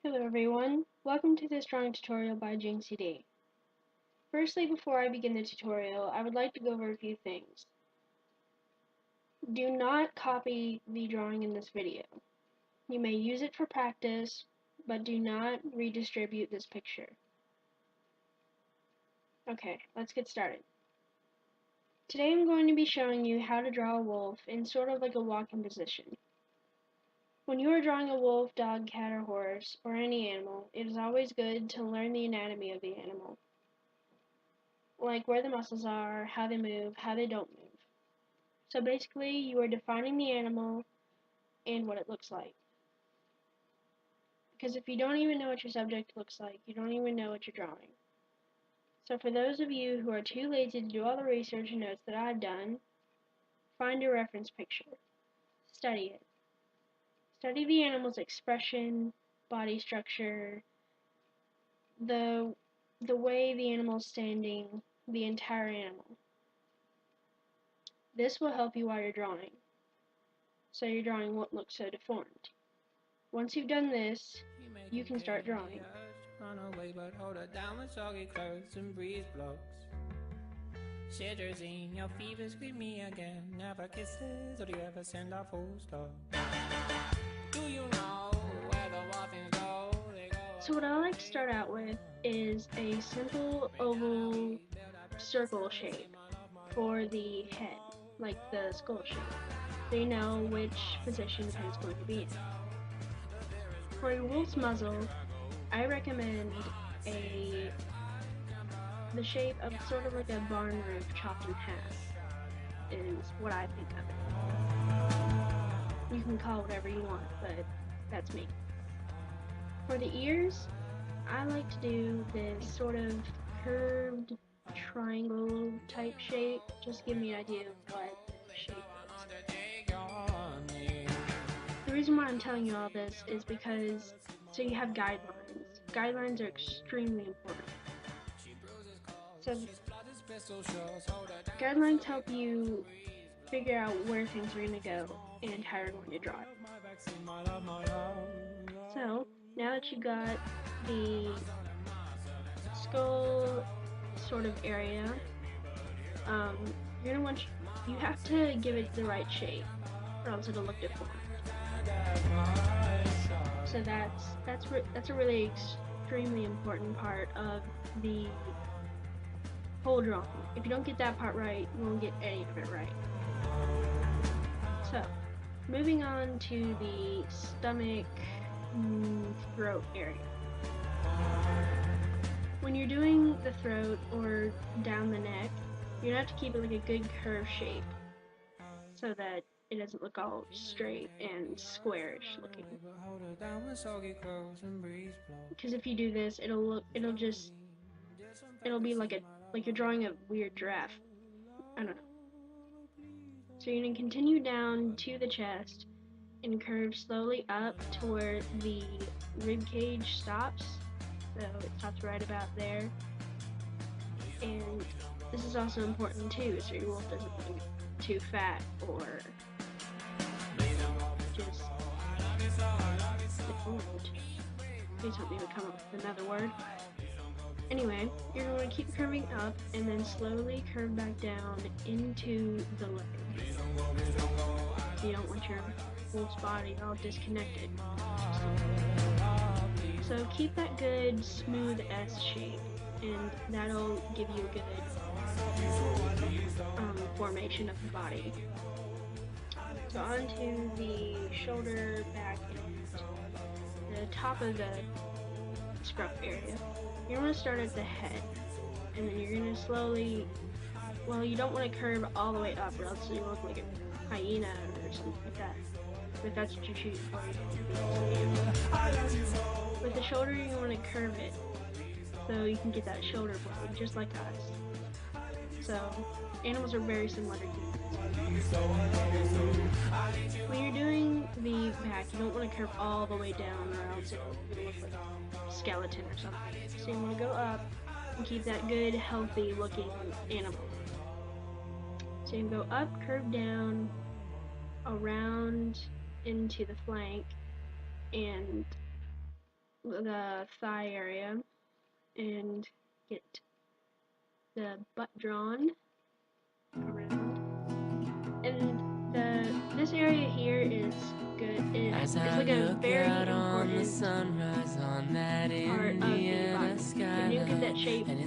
Hello everyone, welcome to this drawing tutorial by JinxCD. Firstly, before I begin the tutorial, I would like to go over a few things. Do not copy the drawing in this video. You may use it for practice, but do not redistribute this picture. Okay, let's get started. Today I'm going to be showing you how to draw a wolf in sort of like a walking position. When you are drawing a wolf, dog, cat, or horse, or any animal, it is always good to learn the anatomy of the animal. Like where the muscles are, how they move, how they don't move. So basically, you are defining the animal and what it looks like. Because if you don't even know what your subject looks like, you don't even know what you're drawing. So for those of you who are too lazy to do all the research and notes that I've done, find a reference picture. Study it. Study the animal's expression, body structure, the way the animal is standing, the entire animal. This will help you while you're drawing, so your drawing won't look so deformed. Once you've done this, you can start drawing. Run away, but hold her down with soggy clothes and breezeblocks. Shivers in your fever, scream me again. Never kisses, or do you ever send a full stop? Do you know where the waffles go? So what I like to start out with is a simple oval circle shape for the head, like the skull shape, so you know which position the head's going to be in. For your wolf's muzzle, I recommend the shape of sort of like a barn roof chopped in half, is what I think of it. You can call it whatever you want, but that's me. For the ears, I like to do this sort of curved triangle type shape, just to give me an idea of what the shape is. The reason why I'm telling you all this is because, so you have guidelines. Guidelines are extremely important. So guidelines help you figure out where things are going to go and how you're going to draw it. So now that you got the skull sort of area, you have to give it the right shape, or else it'll look deformed. So that's a really extremely important part of the whole drawing. If you don't get that part right, you won't get any of it right. So, moving on to the stomach, throat area. When you're doing the throat or down the neck, you're gonna have to keep it like a good curved shape, so that it doesn't look all straight and squarish looking. Because if you do this, it'll be like you're drawing a weird giraffe. I don't know. So you're gonna continue down to the chest and curve slowly up to where the rib cage stops. So it stops right about there. And this is also important too, so your wolf doesn't look too fat or just deformed. Please help me to come up with another word. Anyway, you're going to keep curving up and then slowly curve back down into the leg. You don't want your wolf's body all disconnected. So keep that good smooth S shape, and that'll give you a good formation of the body. So onto the shoulder, back, and the top of the scruff area. You're going to start at the head, and then you're going to slowly, well, you don't want to curve all the way up, or else you look like a hyena or something like that. But if that's what you choose for, with the shoulder, you want to curve it, so you can get that shoulder blade, just like us. So, animals are very similar to humans. When you're doing the back, you don't want to curve all the way down, or else it'll look like a skeleton or something. So you want to go up and keep that good, healthy looking animal. So you can go up, curve down, around into the flank, and the thigh area and get the butt drawn around. And this area here is good. It's like a very important part of the body. If you get that shape, that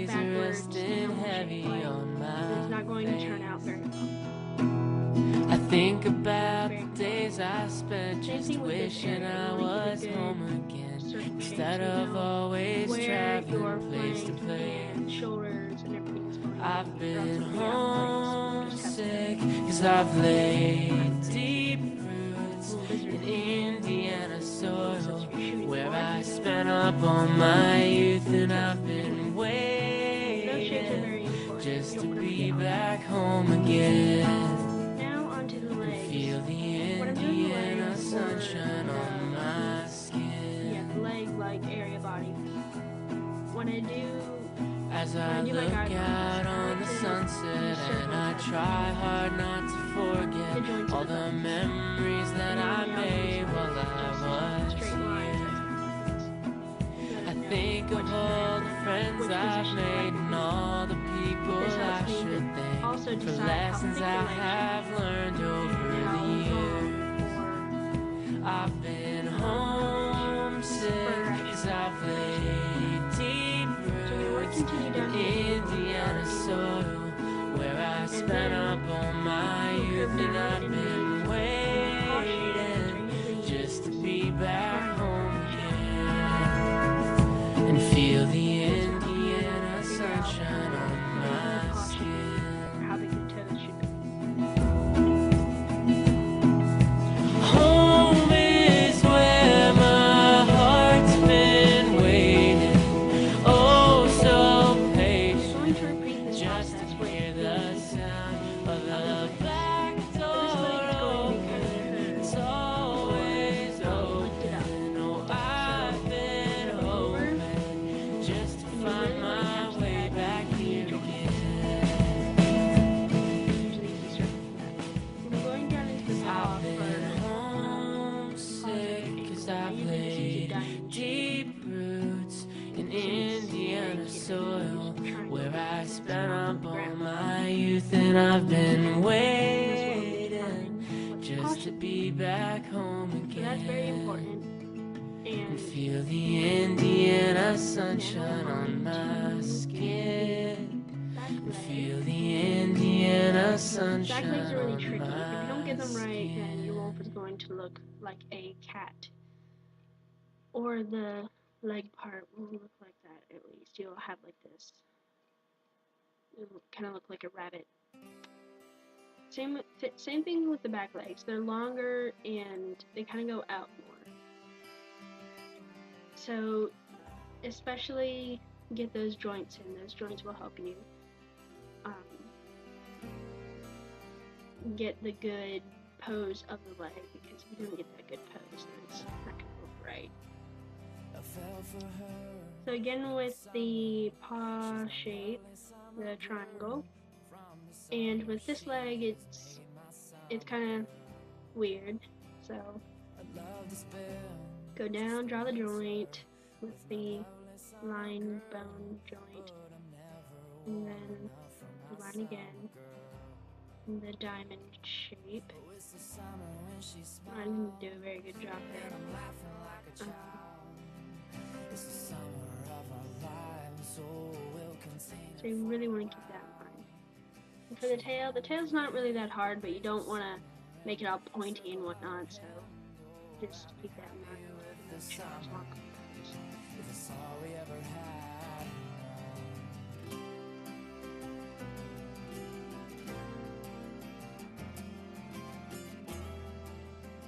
backwards camel shape, it's not going to turn out very well. I think about the days I spent just wishing I was home again, instead of always traveling place to place. Shoulders and everything is going I've been homesick, cause I've laid deep roots in Indiana soil, where I spent up all my youth, and I've been waiting just to be back home again. Now onto the legs. Feel the Indiana sunshine on my skin. Yeah, the leg area body. When I do as I look out on the sunset, and I try hard not to forget all the memories that I made while I was here. I think of all the friends I've made and all the people I should thank for lessons I have learned over the years. I've been homesick cause I've laid deep roots in Indiana soil, where I spent up all my youth, and I've been waiting just to be back home again, and feel the Indiana sunshine on my skin. how big your toes should be. Home is where my heart's been waiting, oh so patient, I'm going to repeat this just to process hear with the sound of the back door. It's always open. Oh, I've been hoping just to find my way back here again. I'm going down into the paw I've been homesick cause I've laid deep roots in Indiana soil, where I spent up all my youth, and I've been waiting just to be back home So that's very again, important. and And feel the Indiana sunshine on my skin, back and leg. feel the Indiana Back sunshine legs are really on tricky. If you don't my get them right, then skin. your wolf is going to look like a cat. Or the leg part will look like that, at least. You'll have like this. It'll kind of look like a rabbit. Same thing with the back legs. They're longer and they kind of go out more. So, especially get those joints in. Those joints will help you get the good pose of the leg, because if you don't get that good pose, then it's not going to look right. So again, with the paw shape, the triangle, and with this leg, it's kind of weird. So go down, draw the joint with the line bone joint, and then the line again, and the diamond shape. I didn't do a very good job there. So you really want to keep that in mind. And for the tail's not really that hard, but you don't want to make it all pointy and whatnot, so just keep that in mind. Make sure it's not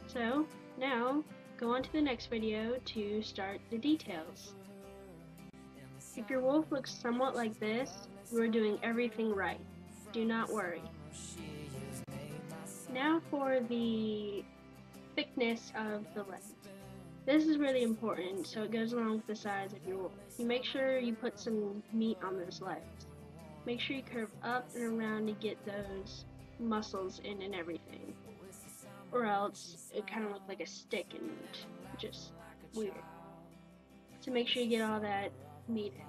So now go on to the next video to start the details. If your wolf looks somewhat like this, you are doing everything right. Do not worry. Now for the thickness of the legs. This is really important, so it goes along with the size of your wolf. You make sure you put some meat on those legs. Make sure you curve up and around to get those muscles in and everything, or else it kind of looks like a stick and just weird. to make sure you get all that meat in.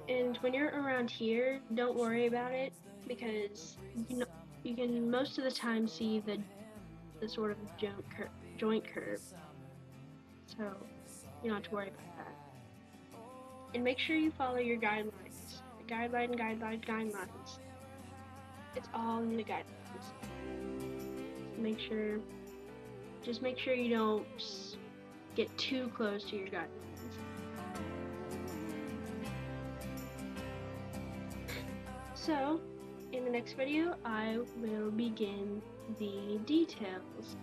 And when you're around here, don't worry about it, because you can most of the time see the sort of joint curve, so you don't have to worry about that. And make sure you follow your guidelines. The guidelines. It's all in the guidelines. Just make sure you don't get too close to your guidelines. So, in the next video, I will begin the details.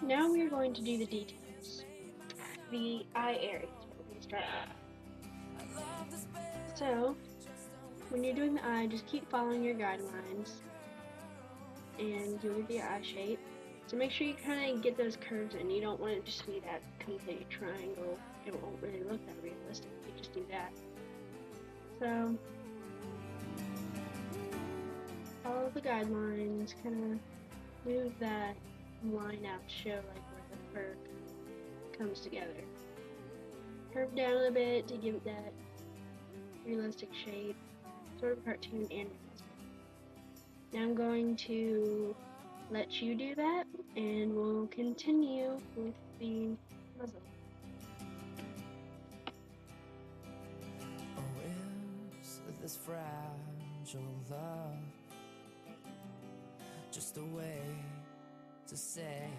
Now we are going to do the details. The eye area is what we're going to start with. So, when you're doing the eye, just keep following your guidelines, and you'll get the eye shape. So make sure you kind of get those curves in. You don't want it to just be that complete triangle. It won't really look that realistic if you just do that. So, follow the guidelines, kind of move that line out to show like where the fur comes together. Curve down a little bit to give it that realistic shape, sort of cartoon and realistic. Now I'm going to let you do that, and we'll continue with the muzzle. Oh, is this fragile love just a way to say?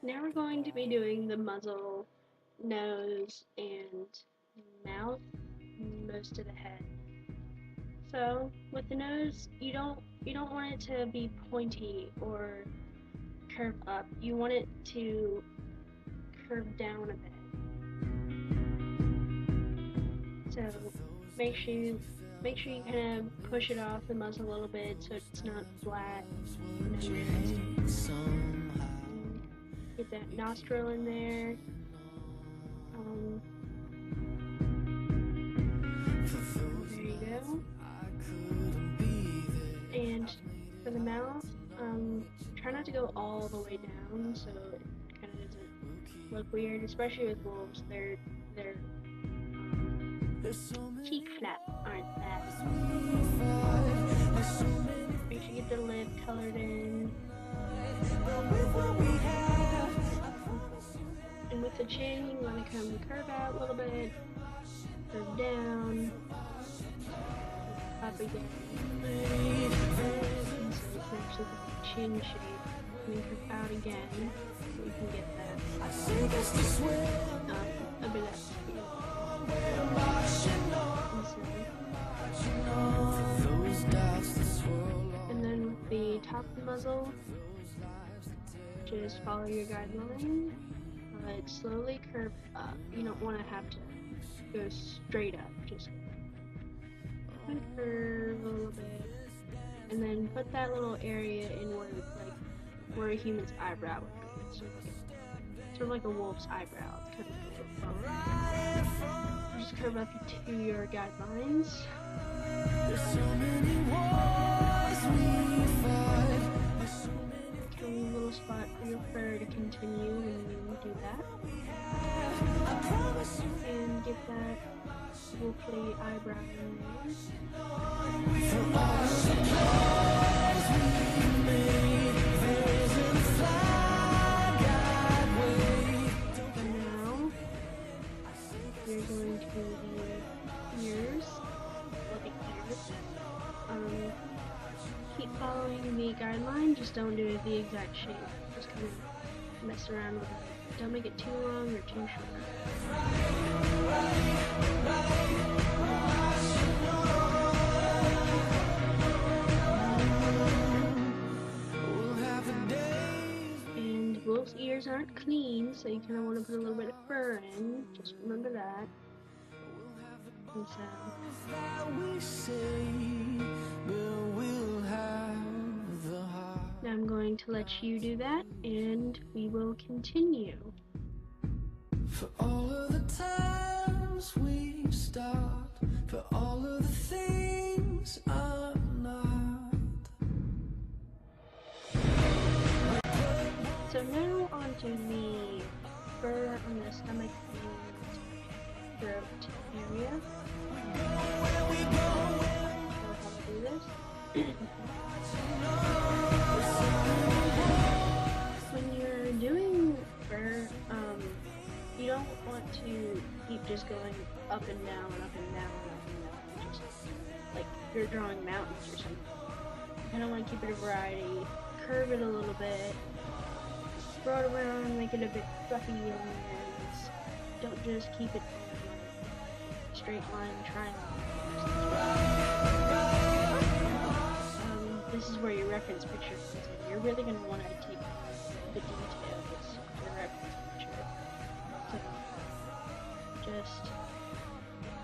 Now we're going to be doing the muzzle, nose, and mouth, most of the head. So with the nose, you don't want it to be pointy or curve up. You want it to curve down a bit. So make sure you kind of push it off the muzzle a little bit so it's not flat. Get that nostril in there. There you go. And for the mouth, try not to go all the way down so it kind of doesn't look weird, especially with wolves. Their cheek flaps aren't that. Make sure you get the lip colored in. And with the chin, you want to curve out a little bit, curve down, up again. So you can actually get the chin shape, and then curve out again, so you can get that a bit of and then with the top of the muzzle, just follow your guideline, but slowly curve up. You don't want to have to go straight up, just curve a little bit, and then put that little area in where a human's eyebrow would be. It's sort of like a wolf's eyebrow. It's kind of just curve up to your guidelines. There's so many wars we fight. A little spot for your fur to continue when you do that. And get that wolfly eyebrow in there. And now you're going to do the ears. Keep following the guideline, just don't do it the exact shape. Just kind of mess around with it. Don't make it too long or too short. And wolf's ears aren't clean, so you kind of want to put a little bit of fur in. Just remember that. And so now I'm going to let you do that, and we will continue. For all of the times we've stopped for all of the things I'm not. So now onto the fur on the stomach and throat area. How to do this. When you're doing fur, you don't want to keep just going up and down, up and down, up and down, just like you're drawing mountains or something. You kind of want to keep it a variety, curve it a little bit, draw it around, make it a bit fluffy on the ends. Don't just keep it like straight line triangle. This is where your reference picture comes in. You're really going to want to take the details of your reference picture. So just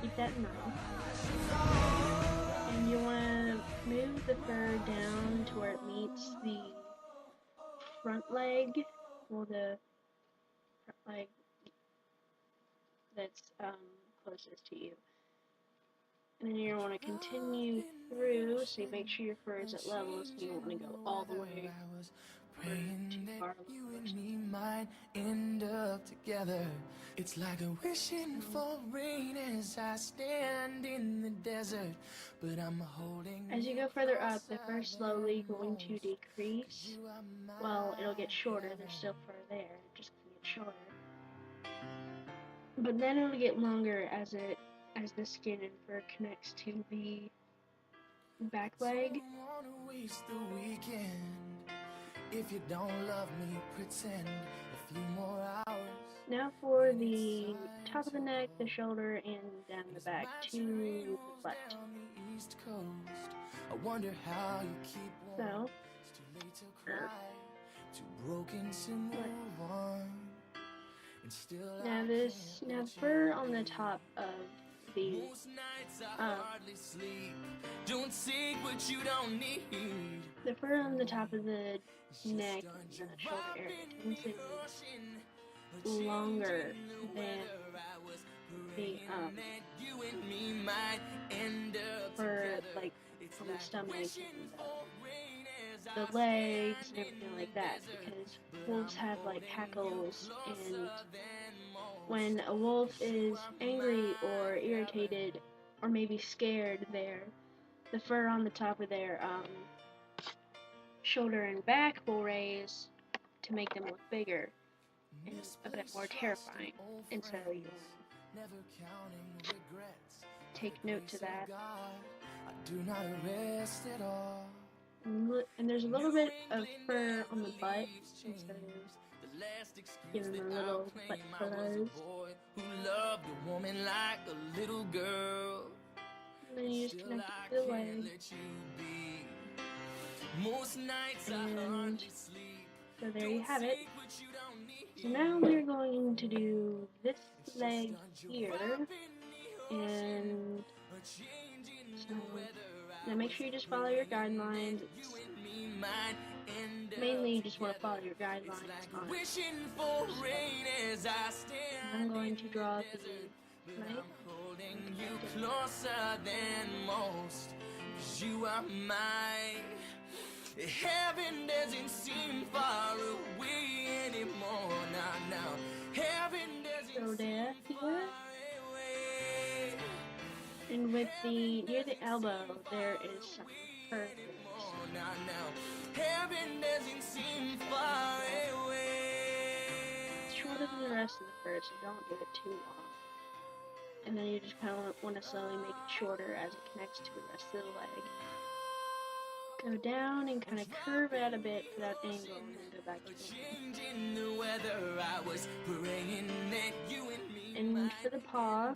keep that in mind. And you want to move the fur down to where it meets the front leg, or the front leg that's closest to you. And then you want to continue through, so you make sure your fur is at level, so you want to go all the way too far. You and me might end up together. It's like a wishing for rain as I stand in the desert, but I'm holding. As you go further up, the fur is slowly going to decrease. Well, it'll get shorter. There's still fur there, it just can get shorter. But then it'll get longer as the skin and fur connects to the back leg. If you don't love me, pretend a few more hours. Now for the top of the neck, the shoulder, and down the back to the butt. I wonder how you keep So, now the fur on the top of the the fur on the top of the neck and the shoulder area tends to be longer than the fur like on the stomach and the legs and everything like that, because wolves have like hackles, and when a wolf is angry or irritated or maybe scared, the fur on the top of their shoulder and back will raise to make them look bigger and a bit more terrifying. And so you take note to that. And there's a little bit of fur on the butt, and so give them a little butt fuzz. And then you just connect it to the leg. And so there you have it. So now we're going to do this leg here, and so now make sure you just follow your guidelines. Mainly you just want to follow your guidelines on it. I'm going to draw the leg. You are my heaven, doesn't seem far away anymore. Now heaven doesn't seem far away. And with the near the elbow there is some fur. Now heaven doesn't seem far away. It's shorter than the rest of the fur, so don't do it too long. And then you just kind of want to slowly make it shorter as it connects to the rest of the leg. Go down and kind of curve it out a bit for that angle, and then go back to the And for the paw,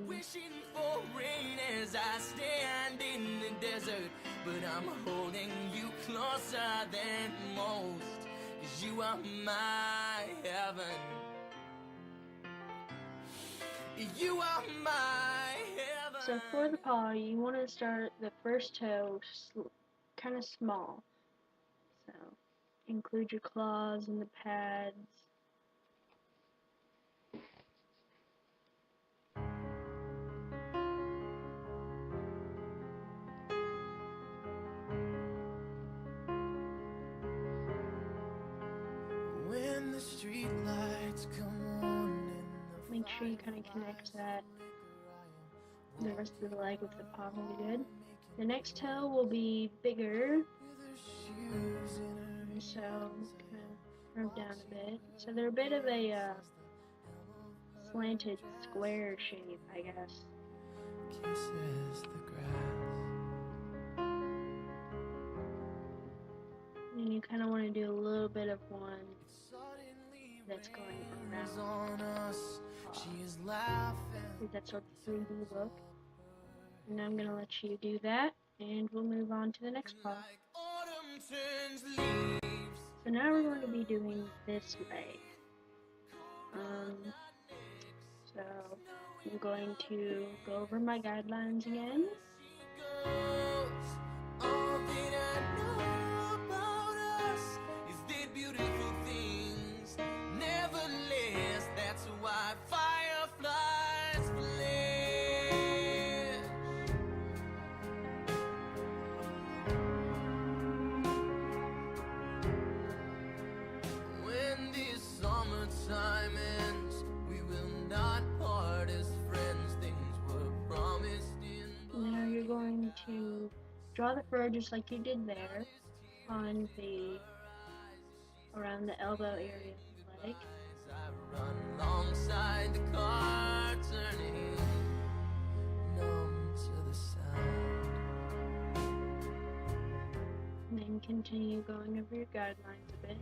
wishing for rain as I stand in the desert, but I'm holding you closer than most, 'cause you are my heaven. You are my heaven. So for the paw, you want to start the first toe kind of small. So include your claws and the pads. Make sure you kind of connect that the rest of the leg with the paw really good. The next toe will be bigger, so kind of curve down a bit. So they're a bit of a slanted square shape, I guess. And you kind of want to do a little bit of one that's going around. That sort of 3D look. And I'm going to let you do that, and we'll move on to the next paw. So now we're going to be doing this leg. So I'm going to go over my guidelines again. Now you're going to draw the fur just like you did there on the around the elbow area of the leg. Alongside the car, turning numb to the sound. And then continue going over your guidelines a bit.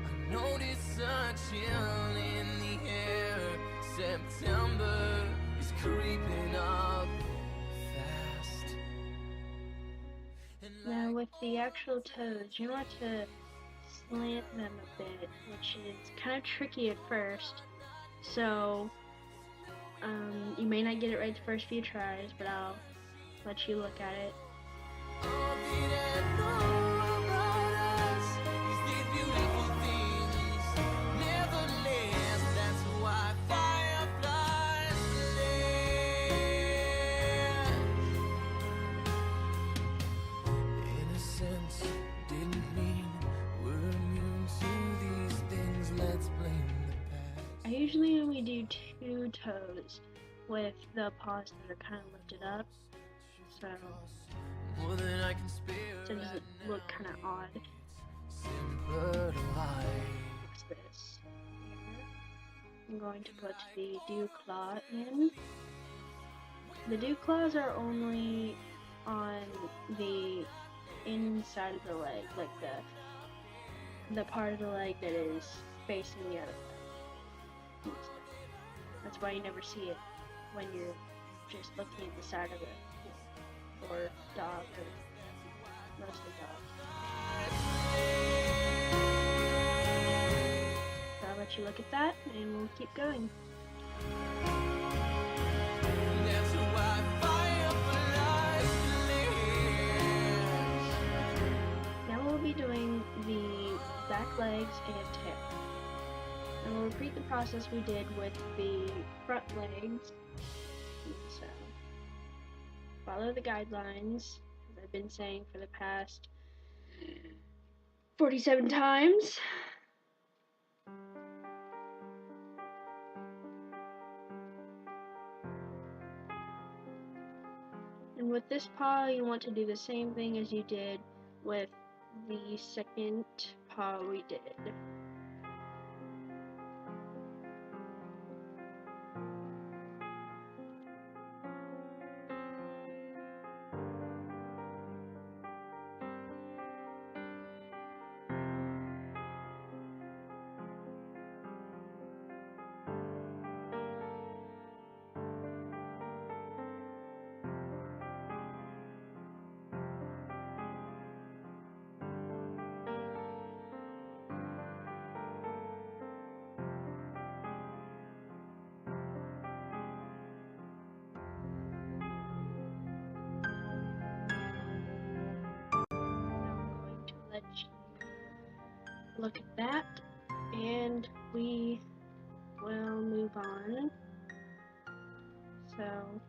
I notice a chill in the air. September is creeping up fast. Now with the actual toes, you want to slant them a bit, which is kind of tricky at first. So you may not get it right the first few tries, but I'll let you look at it. I usually only do 2 toes with the paws that are kind of lifted up, so it doesn't look kind of odd. What's this? I'm going to put the dew claw in. The dew claws are only on the inside of the leg, like the part of the leg that is facing the other leg. That's why you never see it when you're just looking at the side of it, or dog, or mostly dog. So I'll let you look at that, and we'll keep going. Now we'll be doing the back legs and tail. And we'll repeat the process we did with the front legs. So, follow the guidelines, as I've been saying for the past 47 times. And with this paw, you want to do the same thing as you did with the second paw we did. Look at that, and we will move on. So,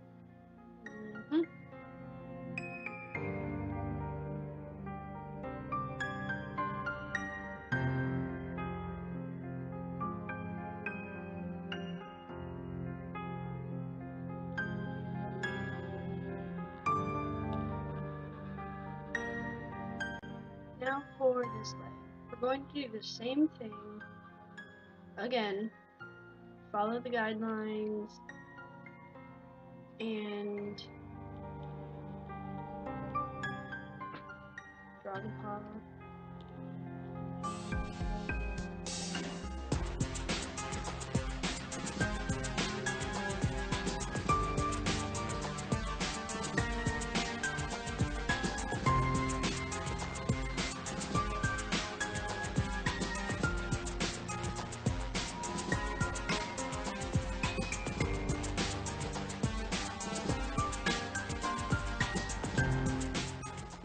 for this leg. We're going to do the same thing again. Follow the guidelines and draw the paw.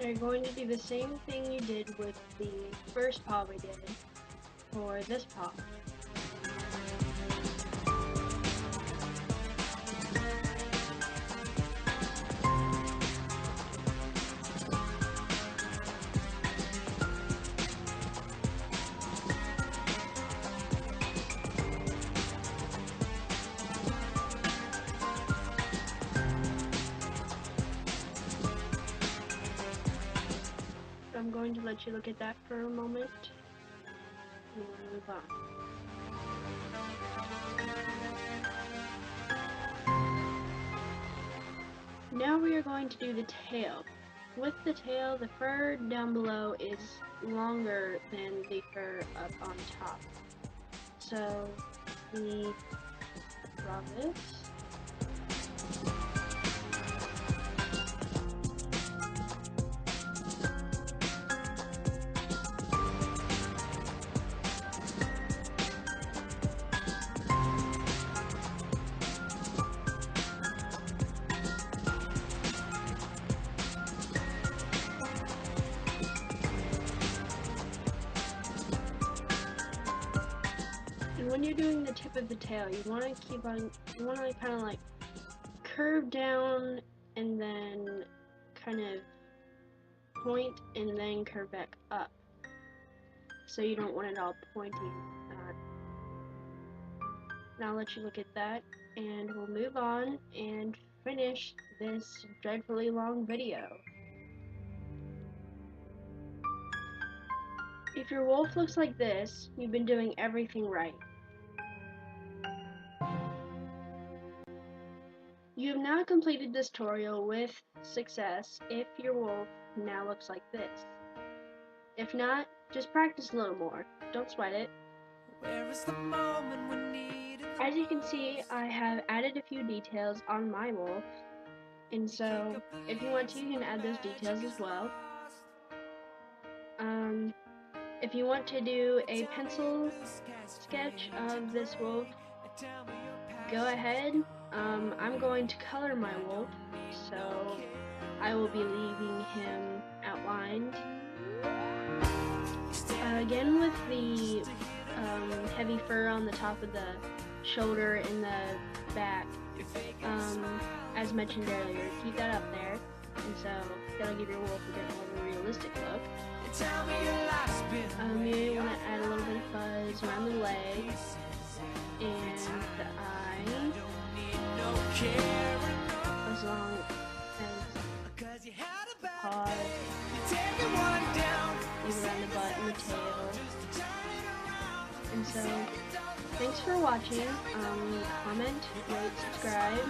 You're going to do the same thing you did with the first paw we did for this paw. I'm going to let you look at that for a moment, and we'll move on. Now we are going to do the tail. With the tail, the fur down below is longer than the fur up on top. So we draw this. And when you're doing the tip of the tail, you want to kind of like curve down and then kind of point and then curve back up. So you don't want it all pointing. Now I'll let you look at that, and we'll move on and finish this dreadfully long video. If your wolf looks like this, you've been doing everything right. You have now completed this tutorial with success if your wolf now looks like this. If not, just practice a little more. Don't sweat it. As you can see, I have added a few details on my wolf, and so if you want to, you can add those details as well. If you want to do a pencil sketch of this wolf, go ahead. I'm going to color my wolf, so I will be leaving him outlined. Again, with the heavy fur on the top of the shoulder and the back, as mentioned earlier, keep that up there, and so that'll give your wolf a bit more of a realistic look. You want to add a little bit of fuzz around the legs and the eye, as long as paws, even around the butt and the tail. And so, thanks for watching. Comment, rate, subscribe.